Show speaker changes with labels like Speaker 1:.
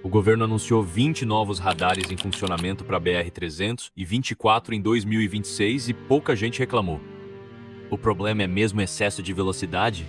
Speaker 1: O governo anunciou 20 novos radares em funcionamento para a BR-324 em 2026 e pouca gente reclamou. O problema é mesmo excesso de velocidade?